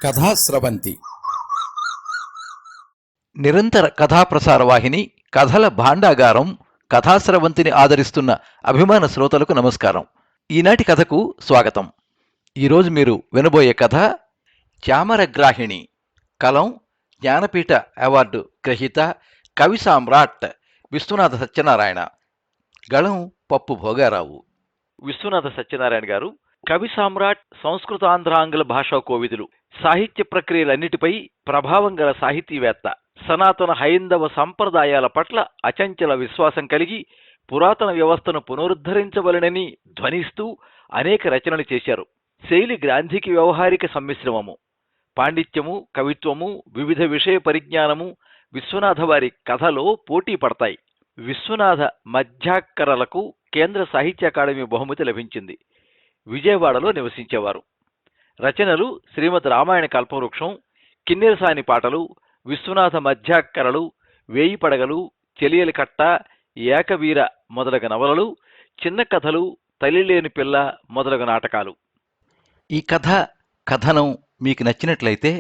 కథాస్రవంతి నిరంతర కథాప్రసార వాహిని కథల భాండాగారం కథాస్రవంతిని ఆదరిస్తున్న అభిమాన శ్రోతలకు నమస్కారం. ఈనాటి కథకు స్వాగతం. ఈరోజు మీరు వినబోయే కథ చామరగ్రాహిణి. కలం జ్ఞానపీఠ అవార్డు గ్రహీత కవి సామ్రాట్ విశ్వనాథ సత్యనారాయణ. గళం పప్పు భోగారావు. విశ్వనాథ సత్యనారాయణ గారు కవి సామ్రాట్, సంస్కృతాంధ్రాంగ్ల భాషా కోవిదులు, సాహిత్య ప్రక్రియలన్నిటిపై ప్రభావం గల సాహితీవేత్త, సనాతన హైందవ సంప్రదాయాల పట్ల అచంచల విశ్వాసం కలిగి పురాతన వ్యవస్థను పునరుద్ధరించవలనని ధ్వనిస్తూ అనేక రచనలు చేశారు. శైలి గ్రాంధికి వ్యవహారిక సమ్మిశ్రమము, పాండిత్యము, కవిత్వము, వివిధ విషయ పరిజ్ఞానము విశ్వనాథ వారి కథలో పోటీ పడతాయి. విశ్వనాథ మధ్యాక్కరలకు కేంద్ర సాహిత్య అకాడమీ బహుమతి లభించింది. విజయవాడలో నివసించేవారు. రచనలు శ్రీమద్ రామాయణ కల్పవృక్షం, కిన్నెరసాని పాటలు, విశ్వనాథ మధ్యాక్కరలు, వేయి పడగలు, చెలియలి కట్ట, ఏకవీర మొదలగు నవలలు, చిన్న కథలు, తల్లిలేని పిల్ల మొదలగు నాటకాలు. ఈ కథనం మీకు నచ్చినట్లయితే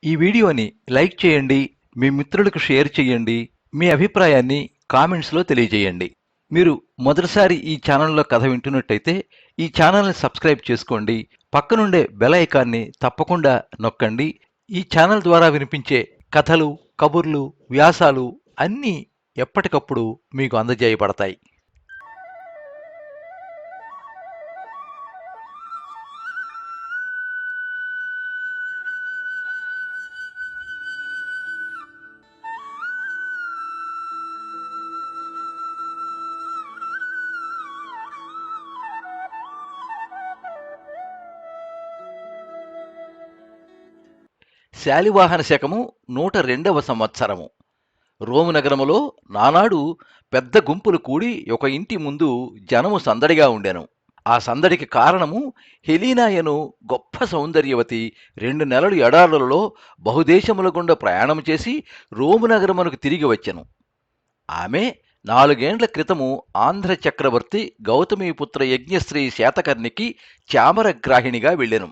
ఈ వీడియోని లైక్ చేయండి, మీ మిత్రులకు షేర్ చేయండి, మీ అభిప్రాయాన్ని కామెంట్స్లో తెలియజేయండి. మీరు మొదటిసారి ఈ ఛానల్లో కథ వింటున్నట్టయితే ఈ ఛానల్ని సబ్స్క్రైబ్ చేసుకోండి. పక్కనుండే బెల్ ఐకాన్ని తప్పకుండా నొక్కండి. ఈ ఛానల్ ద్వారా వినిపించే కథలు, కబుర్లు, వ్యాసాలు అన్నీ ఎప్పటికప్పుడు మీకు అందజేయబడతాయి. శాలివాహన శకము 102వ సంవత్సరము. రోము నగరములో నానాడు పెద్ద గుంపులు కూడి ఒక ఇంటి ముందు జనము సందడిగా ఉండెను. ఆ సందడికి కారణము హెలీనాయను గొప్ప సౌందర్యవతి 2 నెలలు ఎడారులలో బహుదేశముల గుండా ప్రయాణం చేసి రోము నగరమునకు తిరిగి వచ్చెను. ఆమె 4 ఏండ్ల క్రితము ఆంధ్ర చక్రవర్తి గౌతమీపుత్ర యజ్ఞశ్రీ శాతకర్ణికి చామరగ్రాహిణిగా వెళ్ళెను.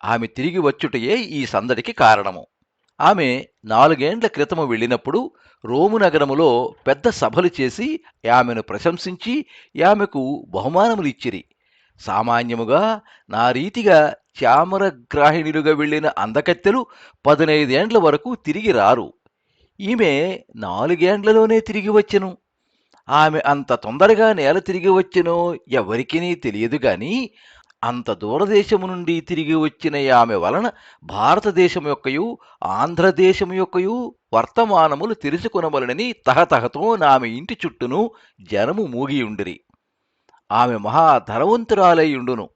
ఆమె తిరిగి వచ్చుటయే ఈ సందడికి కారణము. ఆమె 4 ఏండ్ల క్రితము వెళ్ళినప్పుడు రోము నగరములో పెద్ద సభలు చేసి ఆమెను ప్రశంసించి ఆమెకు బహుమానములు ఇచ్చిరి. సామాన్యముగా నా రీతిగా చామరగ్రాహిణులుగా వెళ్ళిన అందకత్తెలు 15 ఏండ్ల వరకు తిరిగి రారు. ఈమె 4 ఏండ్లలోనే తిరిగి వచ్చెను. ఆమె అంత తొందరగా నేల తిరిగి వచ్చెనో ఎవరికీ తెలియదు గాని అంత దూరదేశము నుండి తిరిగి వచ్చిన ఆమె వలన భారతదేశం యొక్కయు ఆంధ్రదేశం యొక్కయు వర్తమానములు తెలుసుకొనవలనని తహతహతో ఆమె ఇంటి చుట్టూను జనము మూగియుండిరి. ఆమె మహాధనవంతురాలై ఉండును.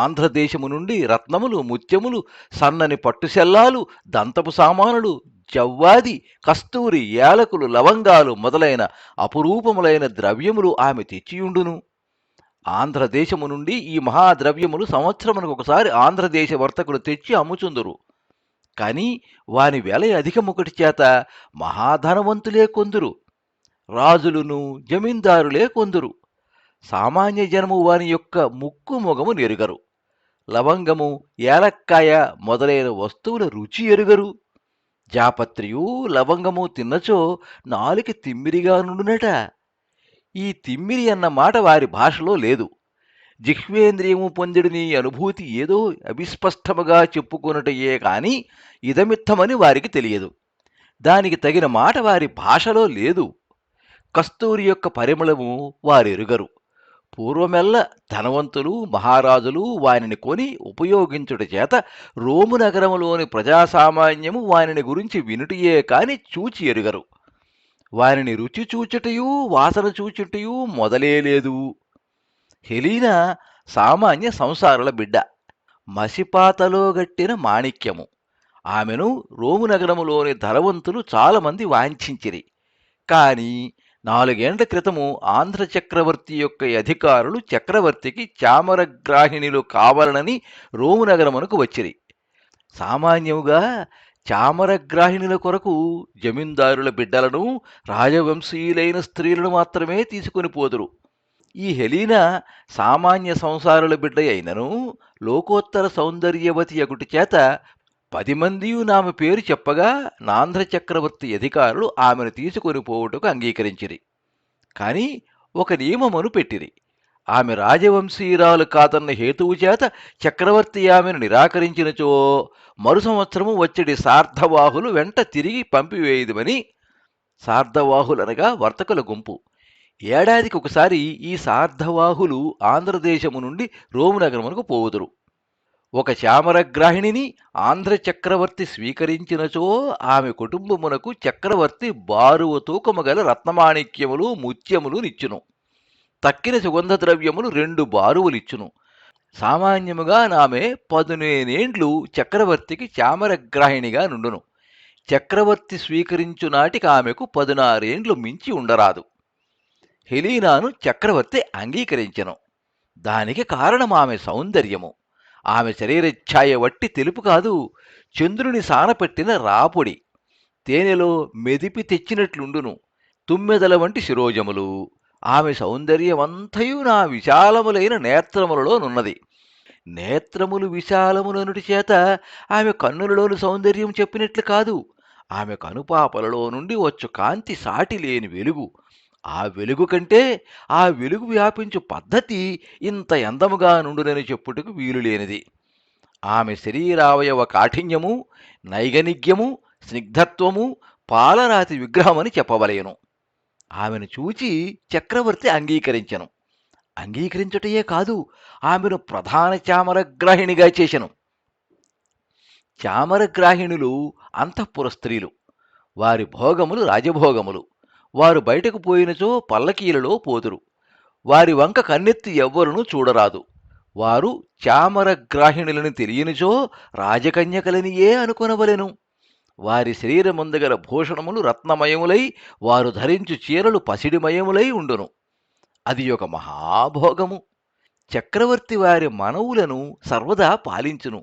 ఆంధ్రదేశము నుండి రత్నములు, ముత్యములు, సన్నని పట్టుసెల్లాలు, దంతపు సామానులు, జవ్వాది, కస్తూరి, యాలకులు, లవంగాలు మొదలైన అపురూపములైన ద్రవ్యములు ఆమె తెచ్చియుండును. ఆంధ్రదేశము నుండి ఈ మహాద్రవ్యములు సంవత్సరమునకు ఒకసారి ఆంధ్రదేశ వర్తకులు తెచ్చి అమ్ముచుందురు. కాని వాని వెల అధికముకటి చేత మహాధనవంతులే కొందురు, రాజులును జమీందారులే కొందురు. సామాన్య జనము వాని యొక్క ముక్కు మొగము నెరుగరు. లవంగము, ఏలక్కాయ మొదలైన వస్తువుల రుచి ఎరుగరు. జాపత్రియు లవంగము తిన్నచో నాలుక తిమ్మిరిగా నుండునట. ఈ తిమ్మిరి అన్న మాట వారి భాషలో లేదు. జిహ్వేంద్రియము పొందిడిని అనుభూతి ఏదో అవిస్పష్టముగా చెప్పుకొనుటయే కాని ఇదమిత్తమని వారికి తెలియదు. దానికి తగిన మాట వారి భాషలో లేదు. కస్తూరి యొక్క పరిమళము వారెరుగరు. పూర్వమెల్ల ధనవంతులు, మహారాజులు వానిని కొని ఉపయోగించుట చేత రోము నగరములోని ప్రజాసామాన్యము వానిని గురించి వినుటయే కాని చూచి ఎరుగరు. వారిని రుచి చూచుటయూ వాసన చూచుటయూ మొదలే లేదు. హెలీనా సామాన్య సంసారుల బిడ్డ, మసిపాతలో గట్టిన మాణిక్యము. ఆమెను రోము నగరములోని ధనవంతులు చాలామంది వాంఛించిరి. కాని 4 ఏండ్ల క్రితము ఆంధ్ర చక్రవర్తి యొక్క అధికారులు చక్రవర్తికి చామరగ్రాహిణులు కావాలనని రోము నగరమునకు వచ్చిరి. సామాన్యముగా చామరగ్రాహిణుల కొరకు జమీందారుల బిడ్డలను, రాజవంశీయులైన స్త్రీలను మాత్రమే తీసుకొని పోదురు. ఈ హెలీనా సామాన్య సంసారుల బిడ్డ అయినను లోకోత్తర సౌందర్యవతి అగుటి చేత 10 మందియు ఆమె పేరు చెప్పగా నాంధ్ర చక్రవర్తి అధికారులు ఆమెను తీసుకొని పోవుటకు అంగీకరించిరి. కాని ఒక నియమమును పెట్టిరి. ఆమె రాజవంశీయురాలు కాదన్న హేతువు చేత చక్రవర్తి ఆమెను నిరాకరించినచో మరు సంవత్సరము వచ్చడి సార్ధవాహులు వెంట తిరిగి పంపివేయుదుమని. సార్ధవాహులనగా వర్తకుల గుంపు. ఏడాదికి ఒకసారి ఈ సార్ధవాహులు ఆంధ్రదేశము నుండి రోము నగరమునకు పోవుదురు. ఒక చామరగ్రాహిణిని ఆంధ్ర చక్రవర్తి స్వీకరించినచో ఆమె కుటుంబమునకు చక్రవర్తి బారువ తూకము గల రత్నమాణిక్యములు ముత్యములు నిచ్చును. తక్కిన సుగంధ ద్రవ్యములు 2 బారువులిచ్చును. సామాన్యముగా ఆమె 15 చక్రవర్తికి చామరగ్రాహిణిగా నుండును. చక్రవర్తి స్వీకరించు నాటికి ఆమెకు 16 మించి ఉండరాదు. హెలీనాను చక్రవర్తి అంగీకరించెను. దానికి కారణం ఆమె సౌందర్యము. ఆమె శరీరఛాయ వట్టి తెలుపు కాదు, చంద్రుని సానపెట్టిన రాపొడి. తేనెలో మెదిపి తెచ్చినట్లుండును. తుమ్మెదల వంటి శిరోజములు. ఆమె సౌందర్యమంతయు నా విశాలములైన నేత్రములలోనున్నది. నేత్రములు విశాలములనుటి చేత ఆమె కన్నులలోని సౌందర్యం చెప్పినట్లు కాదు. ఆమె కనుపాపలలో నుండి వచ్చు కాంతి సాటి లేని వెలుగు. ఆ వెలుగు కంటే ఆ వెలుగు వ్యాపించు పద్ధతి ఇంత అందముగా నుండునని చెప్పుటకు వీలులేనిది. ఆమె శరీరావయవ కాఠిన్యము, నైగనిగ్యము, స్నిగ్ధత్వము పాలరాతి విగ్రహమని చెప్పవలయను. ఆమెను చూచి చక్రవర్తి అంగీకరించెను. అంగీకరించుటయే కాదు, ఆమెను ప్రధాన చామరగ్రాహిణిగా చేసెను. చామరగ్రాహిణులు అంతఃపుర స్త్రీలు. వారి భోగములు రాజభోగములు. వారు బయటకు పోయినచో పల్లకీలలో పోదురు. వారి వంక కన్నెత్తి ఎవ్వరునూ చూడరాదు. వారు చామరగ్రాహిణులని తెలియనిచో రాజకన్యకలనియే అనుకొనవలెను. వారి శరీరముందగల భూషణములు రత్నమయములై, వారు ధరించు చీరలు పసిడిమయములై ఉండును. అది ఒక మహాభోగము. చక్రవర్తి వారి మనవులను సర్వదా పాలించును.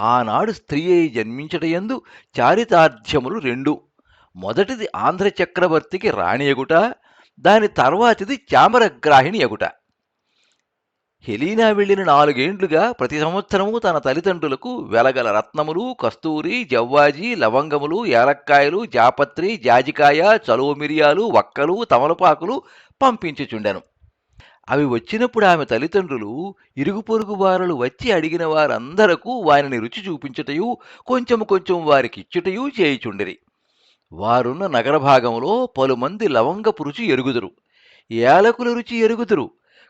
ఆనాడు స్త్రీ అయి జన్మించటయందు చారితార్థ్యములు 2. మొదటిది ఆంధ్ర చక్రవర్తికి రాణి ఎగుట, దాని తర్వాతిది చామరగ్రాహిణి ఎగుట. హెలీనా వెళ్లిన 4 ఏండ్లుగా ప్రతి సంవత్సరము తన తల్లిదండ్రులకు వెలగల రత్నములు, కస్తూరి, జవ్వాజి, లవంగములు, ఏలక్కాయలు, జాపత్రి, జాజికాయ, చలువ మిరియాలు, వక్కలు, తమలపాకులు పంపించుచుండెను. అవి వచ్చినప్పుడు ఆమె తల్లిదండ్రులు ఇరుగు పొరుగు వారలు వచ్చి అడిగిన వారందరకు వారిని రుచి చూపించుటయు కొంచెము కొంచెం వారికిచ్చుటయూ చేయుచుండిరి. వారున్న నగర భాగంలో పలుమంది లవంగపు రుచి ఎరుగుదురు, ఏలకుల రుచి ఎరుగుదురు,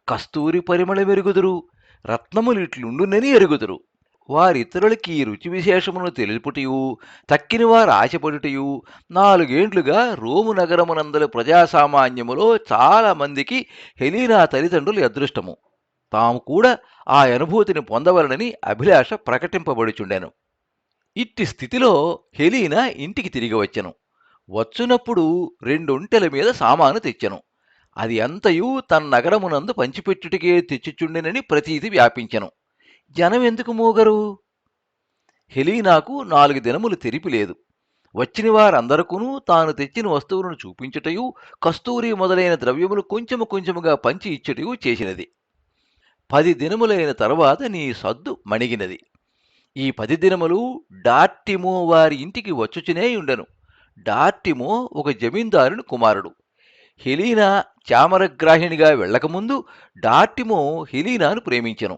కస్తూరి పరిమళమెరుగుదురు, రత్నములిట్లుండునని ఎరుగుదురు. వారితరులకి ఈ రుచి విశేషమును తెలుపుటయు తక్కిన వారు ఆశపడుటయు 4 ఏండ్లుగా రోము నగరమునందలి ప్రజాసామాన్యములో చాలా మందికి హెలీనా తల్లిదండ్రులు అదృష్టము. తాము కూడా ఆ అనుభూతిని పొందవలనని అభిలాష ప్రకటింపబడుచుండెను. ఇట్టి స్థితిలో హెలీనా ఇంటికి తిరిగి వచ్చెను. వచ్చునప్పుడు 2 ఒంటెల మీద సామాను తెచ్చెను. అది అంతయు తన నగరమునందు పంచిపెట్టుటికే తెచ్చిచుండెనని ప్రతీతి వ్యాపించెను. జనం ఎందుకు మూగరు? హెలీనాకు 4 దినములు తెరిపిలేదు. వచ్చిన వారందరకును తాను తెచ్చిన వస్తువులను చూపించుటయు, కస్తూరి మొదలైన ద్రవ్యములు కొంచెము కొంచెముగా పంచి ఇచ్చుటయు చేసినది. 10 దినములైన తరువాత నీ సద్దు మణిగినది. ఈ 10 దినములు డార్టిమో వారి ఇంటికి వచ్చుచునే ఉండెను. డార్టిమో ఒక జమీందారుని కుమారుడు. హెలీనా చామరగ్రాహిణిగా వెళ్లకముందు డార్టిమో హెలీనాను ప్రేమించెను.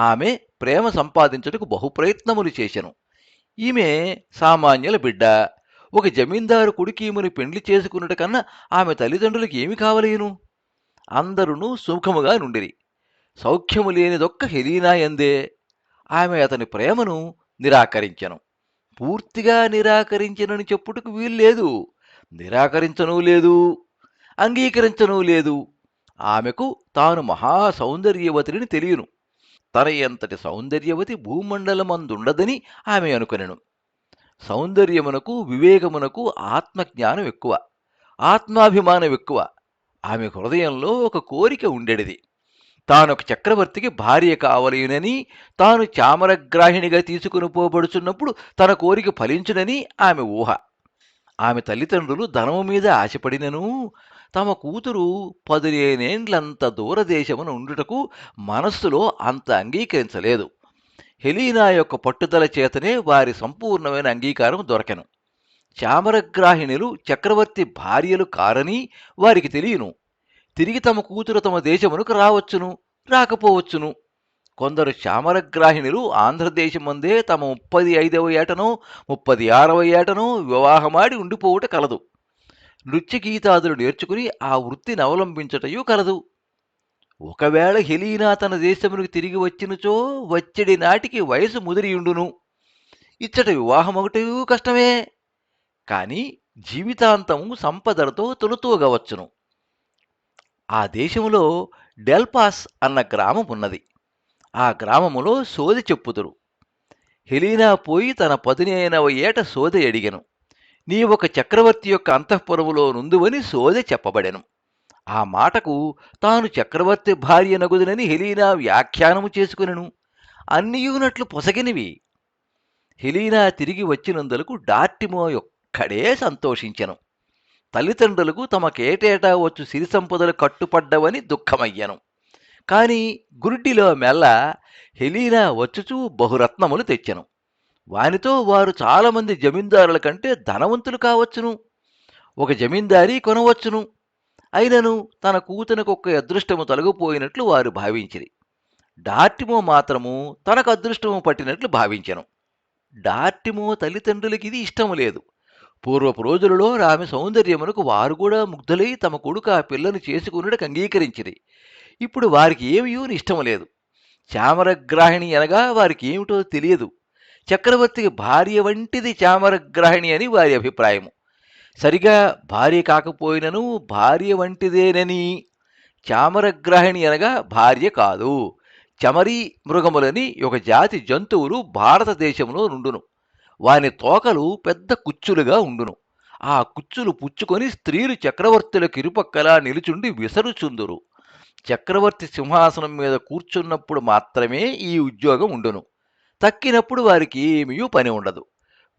ఆమె ప్రేమ సంపాదించుటకు బహుప్రయత్నములు చేసెను. ఈమె సామాన్యుల బిడ్డ. ఒక జమీందారు కొడుకీమెను పెండ్లి చేసుకున్నట కన్నా ఆమె తల్లిదండ్రులకు ఏమి కావలేను? అందరునూ సుఖముగా నుండిరి. సౌఖ్యము లేనిదొక్క హెలీనా యందే. ఆమె అతని ప్రేమను నిరాకరించెను. పూర్తిగా నిరాకరించెనని చెప్పుటకు వీల్లేదు. నిరాకరించనూ లేదు, అంగీకరించనూ లేదు. ఆమెకు తాను మహాసౌందర్యవతిని తెలియను. తన ఎంతటి సౌందర్యవతి భూమండలమందుండదని ఆమె అనుకొనెను. సౌందర్యమునకు, వివేకమునకు ఆత్మజ్ఞానం ఎక్కువ, ఆత్మాభిమానం ఎక్కువ. ఆమె హృదయంలో ఒక కోరిక ఉండెడిది. తానొక చక్రవర్తికి భార్య కావలేనని, తాను చామరగ్రాహిణిగా తీసుకుని పోబడుచున్నప్పుడు తన కోరిక ఫలించునని ఆమె ఊహ. ఆమె తల్లిదండ్రులు ధనము మీద ఆశపడినను తమ కూతురు 15 ఏండ్లంత దూరదేశమున ఉండుటకు మనస్సులో అంత అంగీకరించలేదు. హెలీనా యొక్క పట్టుదల చేతనే వారి సంపూర్ణమైన అంగీకారం దొరకెను. చామరగ్రాహిణులు చక్రవర్తి భార్యలు కారని వారికి తెలియను. తిరిగి తమ కూతురు తమ దేశమునకు రావచ్చును, రాకపోవచ్చును. కొందరు చామరగ్రాహిణులు ఆంధ్రదేశమందే తమ 35వ ఏటనో 36వ ఏటనో వివాహమాడి ఉండిపోవుట కలదు. నృత్యగీతాదులు నేర్చుకుని ఆ వృత్తిని అవలంబించటయూ కలదు. ఒకవేళ హెలీనా తన దేశమునకు తిరిగి వచ్చినచో వచ్చడి నాటికి వయసు ముదిరియుండును. ఇచ్చట వివాహమొకటయూ కష్టమే. కాని జీవితాంతము సంపదలతో తొలుతూగవచ్చును. ఆ దేశములో డెల్పాస్ అన్న గ్రామం ఉన్నది. ఆ గ్రామములో సోదె చెప్పుదురు. హెలీనా పోయి తన 15వ ఏట సోదె అడిగెను. నీవొక చక్రవర్తి యొక్క అంతఃపురములో నుందువని సోదె చెప్పబడెను. ఆ మాటకు తాను చక్రవర్తి భార్య నగుదునని హెలీనా వ్యాఖ్యానము చేసుకునెను. అన్నియునట్లు పొసగినవి. హెలీనా తిరిగి వచ్చినందులకు డార్టిమో ఒక్కడే సంతోషించెను. తల్లిదండ్రులకు తమకేటేటా వచ్చు సిరి సంపదలు కట్టుపడ్డవని దుఃఖమయ్యను. కాని గురిడ్డిలో మెల్ల హెలీనా వచ్చుచూ బహురత్నములు తెచ్చెను. వానితో వారు చాలామంది జమీందారుల కంటే ధనవంతులు కావచ్చును. ఒక జమీందారీ కొనవచ్చును. అయినను తన కూతునకొక్క అదృష్టము తొలగిపోయినట్లు వారు భావించిరి. డార్టిమో మాత్రము తనకు అదృష్టము పట్టినట్లు భావించెను. డార్టిమో తల్లిదండ్రులకి ఇది ఇష్టము లేదు. పూర్వపు రోజులలో ఆమె సౌందర్యమునకు వారు కూడా ముగ్ధులై తమ కొడుకు ఆ పిల్లను చేసుకున్నటకు అంగీకరించిరి. ఇప్పుడు వారికి ఏమీ ఇష్టము లేదు. చామరగ్రాహిణి అనగా వారికి ఏమిటో తెలియదు. చక్రవర్తికి భార్య వంటిది చామరగ్రాహిణి అని వారి అభిప్రాయము. సరిగా భార్య కాకపోయినను భార్య వంటిదేనని. చామరగ్రాహిణి అనగా భార్య కాదు. చమరీ మృగములని ఒక జాతి జంతువులు భారతదేశంలో నుండును. వాని తోకలు పెద్ద కుచ్చులుగా ఉండును. ఆ కుచ్చులు పుచ్చుకొని స్త్రీలు చక్రవర్తులకు ఇరుపక్కలా నిలుచుండి విసరుచుందురు. చక్రవర్తి సింహాసనం మీద కూర్చున్నప్పుడు మాత్రమే ఈ ఉద్యోగం ఉండును. తక్కినప్పుడు వారికి ఏమీ పని ఉండదు.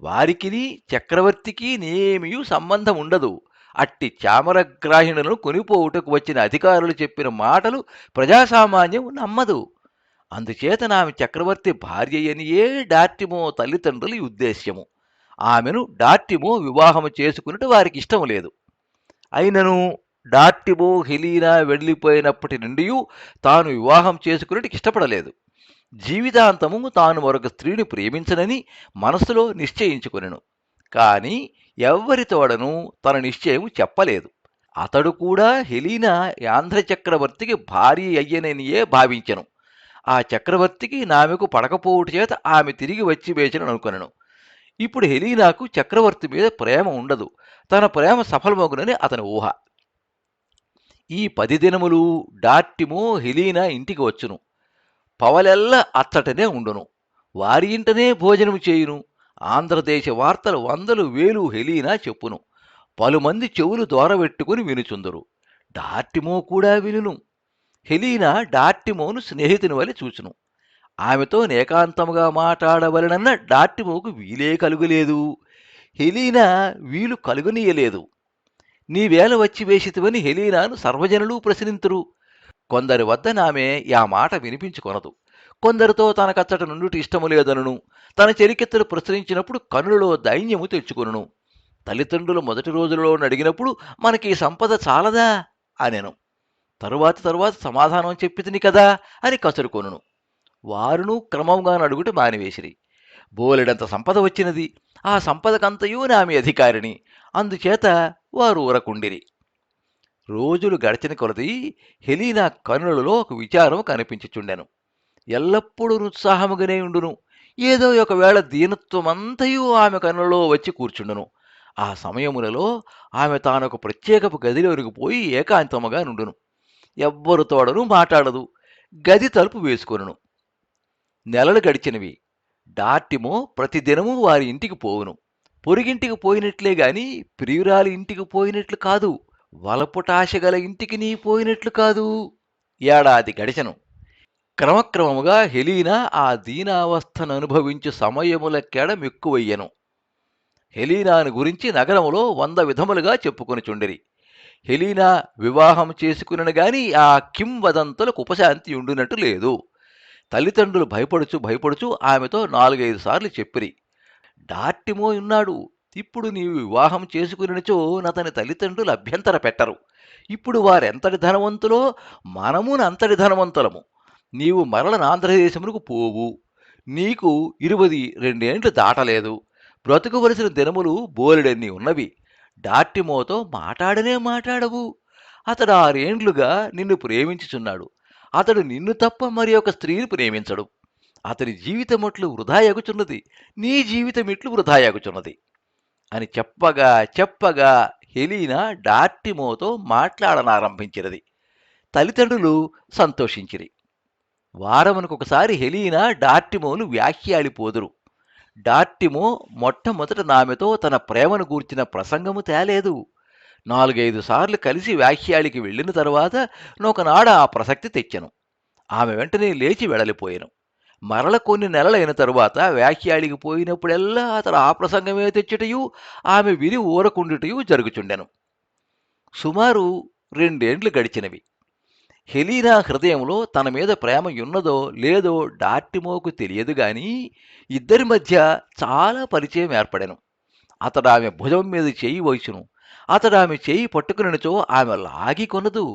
వారికిని చక్రవర్తికి నేమీ సంబంధం ఉండదు. అట్టి చామరగ్రాహిణులను కొనిపోవుటకు వచ్చిన అధికారులు చెప్పిన మాటలు ప్రజాసామాన్యం నమ్మదు. అందుచేత ఆమె చక్రవర్తి భార్య అనియే డార్టిమో తల్లిదండ్రుల ఉద్దేశ్యము. ఆమెను డార్టిమో వివాహము చేసుకున్నట్టు వారికి ఇష్టం లేదు. అయినను డార్టిమో హెలీనా వెళ్ళిపోయినప్పటి నుండి తాను వివాహం చేసుకున్నట్టు ఇష్టపడలేదు. జీవితాంతము తాను మరొక స్త్రీని ప్రేమించనని మనసులో నిశ్చయించుకొనెను. కాని ఎవ్వరి తోడను తన నిశ్చయం చెప్పలేదు. అతడు కూడా హెలీనా ఆంధ్ర చక్రవర్తికి భార్య అయ్యననియే భావించెను. ఆ చక్రవర్తికి నామెకు పడకపోవుట చేత ఆమె తిరిగి వచ్చి వేచనని అనుకొనెను. ఇప్పుడు హెలీనాకు చక్రవర్తి మీద ప్రేమ ఉండదు. తన ప్రేమ సఫలమగునని అతని ఊహ. ఈ 10 దినములు డార్టిమో హెలీనా ఇంటికి వచ్చును. పవలెల్ల అచ్చటనే ఉండును. వారి ఇంటనే భోజనము చేయును. ఆంధ్రదేశ వార్తలు 100,000 హెలీనా చెప్పును. పలుమంది చెవులు దోరబెట్టుకుని వినుచుందురు. డార్టిమో కూడా వినును. హెలీనా డార్టిమోను స్నేహితుని వలె చూచును. ఆమెతో ఏకాంతముగా మాట్లాడవలనన్న డార్టిమోకు వీలే కలుగులేదు. హెలీనా వీలు కలుగనీయలేదు. నీవేళ వచ్చి వేసితివని హెలీనాను సర్వజనులు ప్రశ్నింతురు. కొందరి వద్ద నామె ఆ మాట వినిపించుకొనదు. కొందరితో తనకచ్చట నుండుటి ఇష్టము లేదనును. తన చెలికెత్తలు ప్రశ్నించినప్పుడు కనులలో దైన్యము తెచ్చుకొనును. తల్లిదండ్రులు మొదటి రోజులలో అడిగినప్పుడు మనకి ఈ సంపద చాలదా అనెను. తరువాత సమాధానం చెప్పితిని కదా అని కసురుకొనును. వారును క్రమంగా అడుగుట మానివేసిరి. బోలెడంత సంపద వచ్చినది. ఆ సంపదకంతయూ నామి అధికారిని. అందుచేత వారు ఊరకుండిరి. రోజులు గడిచిన కొలది హెలీనా కనులలో ఒక విచారం కనిపించుచుండెను. ఎల్లప్పుడూ ఉత్సాహముగానే ఉండును. ఏదో ఒకవేళ దీనత్వమంతయు ఆమె కనులలో వచ్చి కూర్చుండును. ఆ సమయములలో ఆమె తానొక ప్రత్యేకపు గదిలోనికి పోయి ఏకాంతముగా నుండును. ఎవ్వరు తోడను మాట్లాడదు. గది తలుపు వేసుకొనును. నెలలు గడిచినవి. డార్టిమో ప్రతిదినము వారి ఇంటికి పోవును. పొరుగింటికి పోయినట్లే గాని ప్రియురాలి ఇంటికి పోయినట్లు కాదు. వలపుటాశగల ఇంటికి నీ పోయినట్లు కాదు. ఏడాది గడిచెను. క్రమక్రమముగా హెలీనా ఆ దీనావస్థను అనుభవించు సమయములకెడ మెక్కువయ్యెను. హెలీనాను గురించి నగరములో 100 విధములుగా చెప్పుకొనుచుండిరి. హెలీనా వివాహం చేసుకునను గాని ఆ కింవదంతులకు ఉపశాంతి ఉండునట్టు లేదు. తల్లిదండ్రులు భయపడుచు భయపడుచు ఆమెతో 4, 5 సార్లు చెప్పిరి. డార్టిమో ఉన్నాడు. ఇప్పుడు నీవు వివాహం చేసుకునిచో నతని తల్లిదండ్రులు అభ్యంతర పెట్టరు. ఇప్పుడు వారెంతటి ధనవంతులో మనమునంతటి ధనవంతులము. నీవు మరల ఆంధ్రదేశమునకు పోవు. నీకు 22 దాటలేదు. బ్రతుకువలసిన దినములు బోలెడన్ని ఉన్నవి. డార్టిమోతో మాటాడనే మాటాడవు. అతడు 6 నిన్ను ప్రేమించుచున్నాడు. అతడు నిన్ను తప్ప మరి ఒక స్త్రీని ప్రేమించడు. అతని జీవితమట్లు వృధాయగుచున్నది. నీ జీవితమిట్లు వృధాయగుచున్నది అని చెప్పగా చెప్పగా హెలీనా డార్టిమోతో మాట్లాడనారంభించినది. తల్లిదండ్రులు సంతోషించిరి. వారమునకొకసారి హెలీనా డార్టిమోను వ్యాఖ్యాలిపోదురు. డార్టిమో మొట్టమొదట నామెతో తన ప్రేమను గూర్చిన ప్రసంగము తేలేదు. 4, 5 సార్లు కలిసి వ్యాఖ్యాలికి వెళ్ళిన తరువాత నొకనాడ ఆ ప్రసక్తి తెచ్చెను. ఆమె వెంటనే లేచి వెడలిపోయెను. మరల కొన్ని నెలలైన తరువాత వ్యాఖ్యాలికి పోయినప్పుడెల్లా అతడు ఆ ప్రసంగమే తెచ్చుటయు ఆమె విని ఊరకుండుటయు జరుగుచుండెను. సుమారు 2 గడిచినవి. హెలీనా హృదయంలో తన మీద ప్రేమ యున్నదో లేదో డార్టిమోకు తెలియదు గాని ఇద్దరి మధ్య చాలా పరిచయం ఏర్పడెను. అతడు ఆమె భుజం మీద చేయి వయసును. అతడు ఆమె చేయి పట్టుకునిచో ఆమె లాగి కొనదు.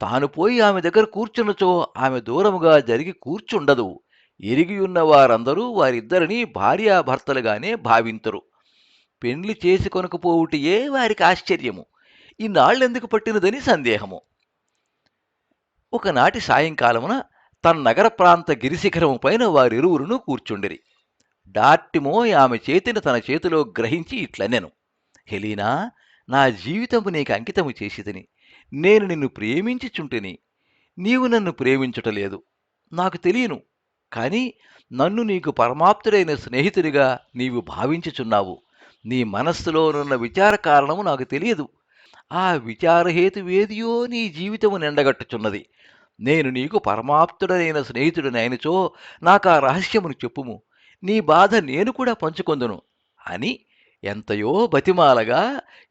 తాను పోయి ఆమె దగ్గర కూర్చున్నచో ఆమె దూరముగా జరిగి కూర్చుండదు. ఎరిగియున్న వారందరూ వారిద్దరిని భార్యాభర్తలుగానే భావింతురు. పెండ్లి చేసి కొనకపోవుటియే వారికి ఆశ్చర్యము. ఇన్నాళ్ళెందుకు పట్టినదని సందేహము. ఒకనాటి సాయంకాలమున తన నగర ప్రాంత గిరిశిఖరము పైన వారిరువురును కూర్చుండిరి. డార్టిమో ఆమె చేతిని తన చేతిలో గ్రహించి ఇట్లనెను. హెలీనా, నా జీవితము నీకు అంకితము చేసితిని. నేను నిన్ను ప్రేమించుచుంటిని. నీవు నన్ను ప్రేమించుటలేదు. నాకు తెలియను. కాని నన్ను నీకు పరమాప్తుడైన స్నేహితుడిగా నీవు భావించుచున్నావు. నీ మనస్సులోనున్న విచార కారణము నాకు తెలియదు. ఆ విచారహేతువేదియో నీ జీవితము నిండగట్టుచున్నది. నేను నీకు పరమాప్తుడైన స్నేహితుడినైనచో నాకా రహస్యమును చెప్పుము. నీ బాధ నేను కూడా పంచుకొందును అని ఎంతయో బతిమాలగా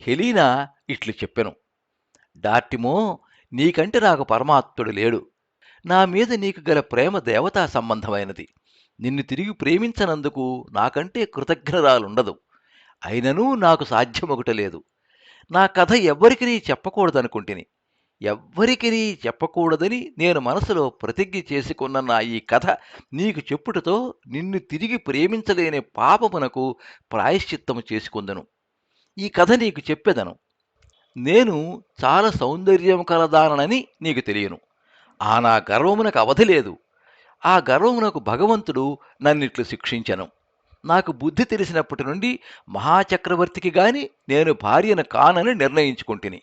హెలీనా ఇట్లు చెప్పెను. డార్టిమో, నీకంటే నాకు పరమాత్ముడు లేడు. నా మీద నీకు గల ప్రేమ దేవతా సంబంధమైనది. నిన్ను తిరిగి ప్రేమించనందుకు నాకంటే కృతజ్ఞరాలుండదు. అయిననూ నాకు సాధ్యమొకటలేదు. నా కథ ఎవ్వరికినీ చెప్పకూడదనుకుంటుని. ఎవ్వరికినీ చెప్పకూడదని నేను మనసులో ప్రతిజ్ఞ చేసుకున్న నా ఈ కథ నీకు చెప్పుటతో నిన్ను తిరిగి ప్రేమించలేని పాపమునకు ప్రాయశ్చిత్తము చేసుకుందును. ఈ కథ నీకు చెప్పెదను. నేను చాలా సౌందర్యం కలదానని నీకు తెలియను. ఆ నా గర్వమునకు అవధి లేదు. ఆ గర్వమునకు భగవంతుడు నన్నిట్లు శిక్షించెను. నాకు బుద్ధి తెలిసినప్పటి నుండి మహాచక్రవర్తికి గాని నేను భార్యను కానని నిర్ణయించుకుంటుని.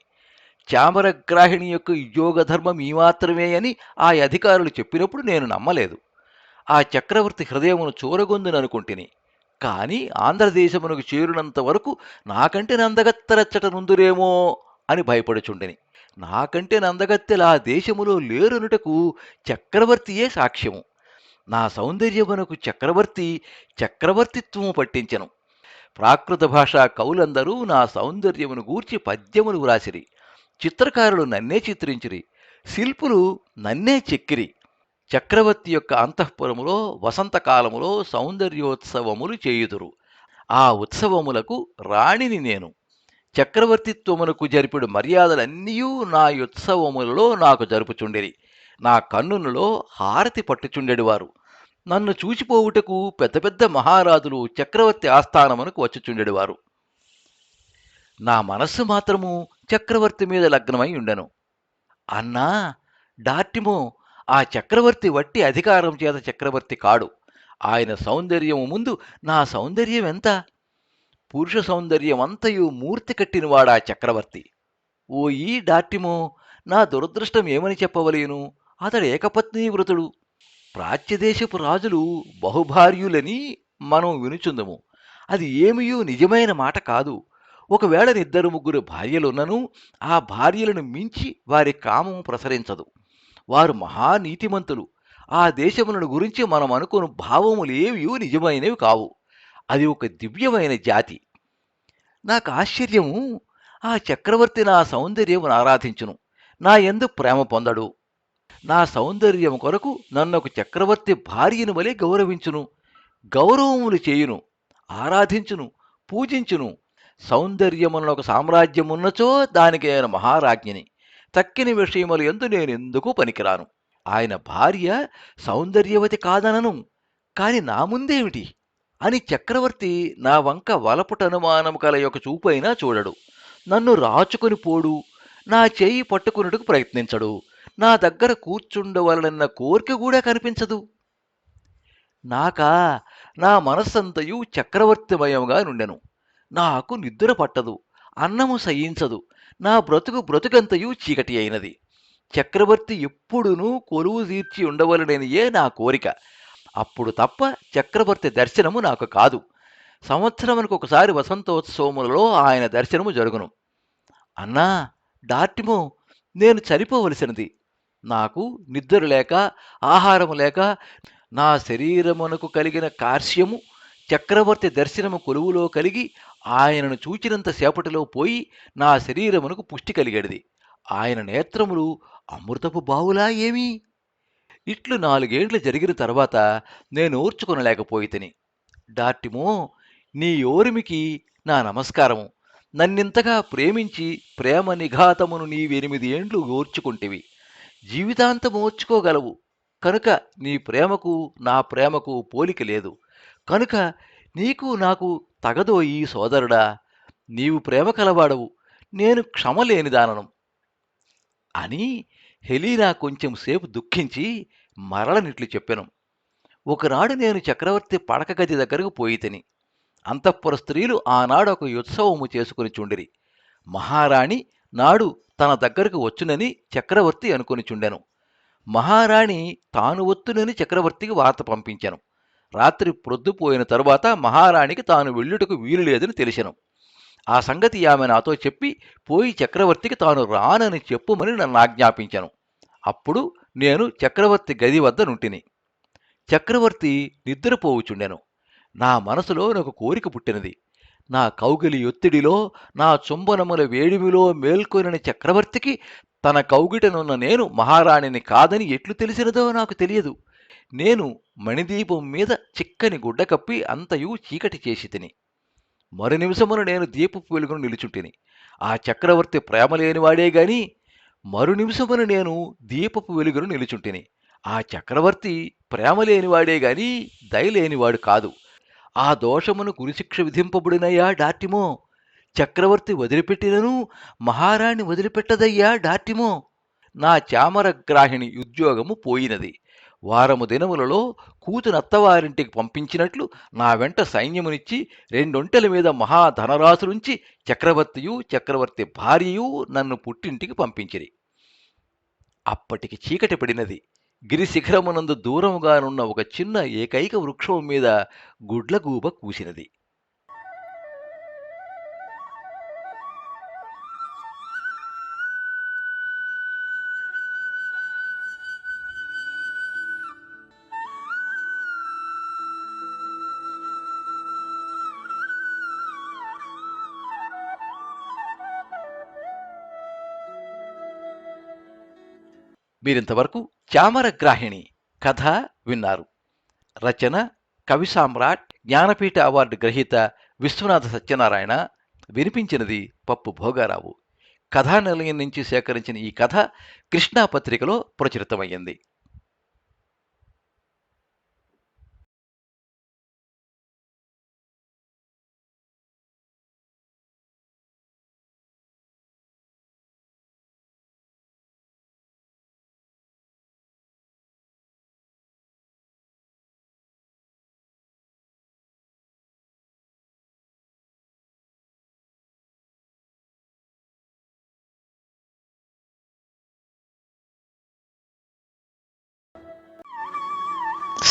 చామరగ్రాహిణి యొక్క యోగధర్మం ఈ మాత్రమే అని ఆ అధికారులు చెప్పినప్పుడు నేను నమ్మలేదు. ఆ చక్రవర్తి హృదయమును చూరగొందుననుకుంటుని. కాని ఆంధ్రదేశమునకు చేరునంత వరకు నాకంటే నందగత్తెరచ్చట నుందురేమో అని భయపడుచుండిని. నాకంటే నందగత్తెల ఆ దేశములో లేరనుటకు చక్రవర్తియే సాక్ష్యము. నా సౌందర్యమునకు చక్రవర్తిత్వము పట్టించెను. ప్రాకృత భాషా కవులందరూ నా సౌందర్యమును గూర్చి పద్యములు వ్రాసిరి. చిత్రకారులు నన్నే చిత్రించిరి. శిల్పులు నన్నే చెక్కిరి. చక్రవర్తి యొక్క అంతఃపురములో వసంతకాలములో సౌందర్యోత్సవములు చేయుదురు. ఆ ఉత్సవములకు రాణిని నేను. చక్రవర్తిత్వమునకు జరిపిడు మర్యాదలన్నీయూ నా ఉత్సవములలో నాకు జరుపుచుండిరి. నా కన్నులలో హారతి పట్టుచుండెడివారు. నన్ను చూచిపోవుటకు పెద్ద పెద్ద మహారాజులు చక్రవర్తి ఆస్థానమునకు వచ్చుచుండెడివారు. నా మనస్సు మాత్రము చక్రవర్తి మీద లగ్నమై ఉండెను. అన్నా, డార్టిమో, ఆ చక్రవర్తి వట్టి అధికారం చేత చక్రవర్తి కాడు. ఆయన సౌందర్యము ముందు నా సౌందర్యం ఎంత? పురుష సౌందర్యమంతయు మూర్తి కట్టినవాడా చక్రవర్తి. ఓ ఈ డార్టిమో, నా దురదృష్టం ఏమని చెప్పవలేను? అతడు ఏకపత్నీ వృతుడు. ప్రాచ్యదేశపు రాజులు బహుభార్యులని మనం వినుచుందము. అది ఏమియూ నిజమైన మాట కాదు. ఒకవేళ 2, 3 భార్యలున్నను ఆ భార్యలను మించి వారి కామము ప్రసరించదు. వారు మహానీతిమంతులు. ఆ దేశములను గురించి మనం అనుకుని భావములేవియూ నిజమైనవి కావు. అది ఒక దివ్యమైన జాతి. నాకు ఆశ్చర్యము, ఆ చక్రవర్తి నా సౌందర్యమును ఆరాధించును. నా యందు ప్రేమ పొందడు. నా సౌందర్యం కొరకు నన్నొక చక్రవర్తి భార్యను వలె గౌరవించును, గౌరవములు చేయును, ఆరాధించును, పూజించును. సౌందర్యమున్న ఒక సామ్రాజ్యమున్నచో దానికి ఆయన మహారాజ్ఞిని. తక్కిన విషయములు ఎందు నేనెందుకు పనికిరాను. ఆయన భార్య సౌందర్యవతి కాదనను, కాని నా ముందేమిటి అని చక్రవర్తి నా వంక వలపుటనుమానము కల యొక్క చూపైనా చూడడు. నన్ను రాచుకొని పోడు, నా చేయి పట్టుకున్నట్టుకు ప్రయత్నించడు, నా దగ్గర కూర్చుండవలనన్న కోరిక కూడా కనిపించదు. నాకా నా మనస్సంతయు చక్రవర్తిమయముగా నుండెను. నాకు నిద్ర పట్టదు, అన్నము సయించదు, నా బ్రతుకంతయు చీకటి అయినది. చక్రవర్తి ఎప్పుడునూ కొలువు తీర్చి ఉండవలననియే నా కోరిక. అప్పుడు తప్ప చక్రవర్తి దర్శనము నాకు కాదు. సంవత్సరమునకు ఒకసారి వసంతోత్సవములలో ఆయన దర్శనము జరుగును. అన్నా డార్టిమో, నేను చనిపోవలసినది. నాకు నిద్ర లేక, ఆహారము లేక, నా శరీరమునకు కలిగిన కార్శ్యము చక్రవర్తి దర్శనము కొలువులో కలిగి ఆయనను చూచినంత సేపటిలో పోయి నా శరీరమునకు పుష్టి కలిగేది. ఆయన నేత్రములు అమృతపు బావులా ఏమీ? ఇట్లు 4 ఏండ్లు జరిగిన తర్వాత నేను ఓర్చుకొనలేకపోయితిని. డార్టిమో, నీ ఓరిమికి నా నమస్కారము. నన్నింతగా ప్రేమించి ప్రేమ నిఘాతమును నీవెనిమిది ఏండ్లు ఓర్చుకుంటివి. జీవితాంతం ఓర్చుకోగలవు కనుక నీ ప్రేమకు నా ప్రేమకు పోలిక లేదు. కనుక నీకు నాకు తగదోయి సోదరుడా. నీవు ప్రేమ కలవాడవు, నేను క్షమలేనిదానను అని హెలీనా కొంచెం సేపు దుఃఖించి మరలనిట్లు చెప్పెను. ఒకనాడు నేను చక్రవర్తి పడక గది దగ్గరకు పోయితిని. అంతఃపుర స్త్రీలు ఆనాడు ఒక ఉత్సవము చేసుకుని చుండిరి. మహారాణి నాడు తన దగ్గరకు వచ్చునని చక్రవర్తి అనుకుని చుండెను. మహారాణి తాను వత్తునని చక్రవర్తికి వార్త పంపించెను. రాత్రి ప్రొద్దుపోయిన తరువాత మహారాణికి తాను వెళ్ళుటకు వీలు లేదని తెలిసెను. ఆ సంగతి ఆమె నాతో చెప్పి పోయి చక్రవర్తికి తాను రానని చెప్పుమని నన్ను ఆజ్ఞాపించెను. అప్పుడు నేను చక్రవర్తి గది వద్ద నుంటిని. చక్రవర్తి నిద్రపోవుచుండెను. నా మనసులో నాకు కోరిక పుట్టినది. నా కౌగిలి ఒత్తిడిలో, నా చుంబనముల వేడిమిలో మేల్కొనిన చక్రవర్తికి తన కౌగిటనున్న నేను మహారాణిని కాదని ఎట్లు తెలిసినదో నాకు తెలియదు. నేను మణిదీపం మీద చిక్కని గుడ్డ కప్పి అంతయు చీకటి చేసి తిని. మరు నిమిషమున నేను దీపపు వెలుగును నిలుచుంటిని. ఆ చక్రవర్తి ప్రేమలేనివాడే గాని మరు నిమిషమున నేను దీపపు వెలుగును నిలుచుంటిని. ఆ చక్రవర్తి ప్రేమలేనివాడే గాని దయలేనివాడు కాదు. ఆ దోషమును గురిశిక్ష విధింపబడినయ్యా డార్టిమో. చక్రవర్తి వదిలిపెట్టినను మహారాణి వదిలిపెట్టదయ్యా డార్టిమో. నా చామరగ్రాహిణి ఉద్యోగము పోయినది. వారము దినములలో కూతునత్తవారింటికి పంపించినట్లు నా వెంట సైన్యమునిచ్చి 2 ఒంటెల మీద మహాధనరాశులుంచి చక్రవర్తియు చక్రవర్తి భార్యయు నన్ను పుట్టింటికి పంపించిరి. అప్పటికి చీకటి పడినది. గిరిశిఖరమునందు దూరముగానున్న ఒక చిన్న ఏకైక వృక్షం మీద గుడ్లగూబ కూసినది. మీరింతవరకు చామరగ్రాహిణి కథ విన్నారు. రచన కవి సామ్రాట్, జ్ఞానపీఠ అవార్డు గ్రహీత విశ్వనాథ సత్యనారాయణ. వినిపించినది పప్పు భోగారావు. కథానిలయం నుంచి సేకరించిన ఈ కథ కృష్ణా పత్రికలో ప్రచురితమయ్యింది.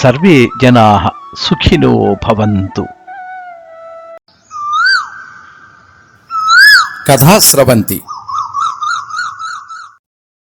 సర్వే జనాః సుఖినో భవంతు. కథా స్రవంతి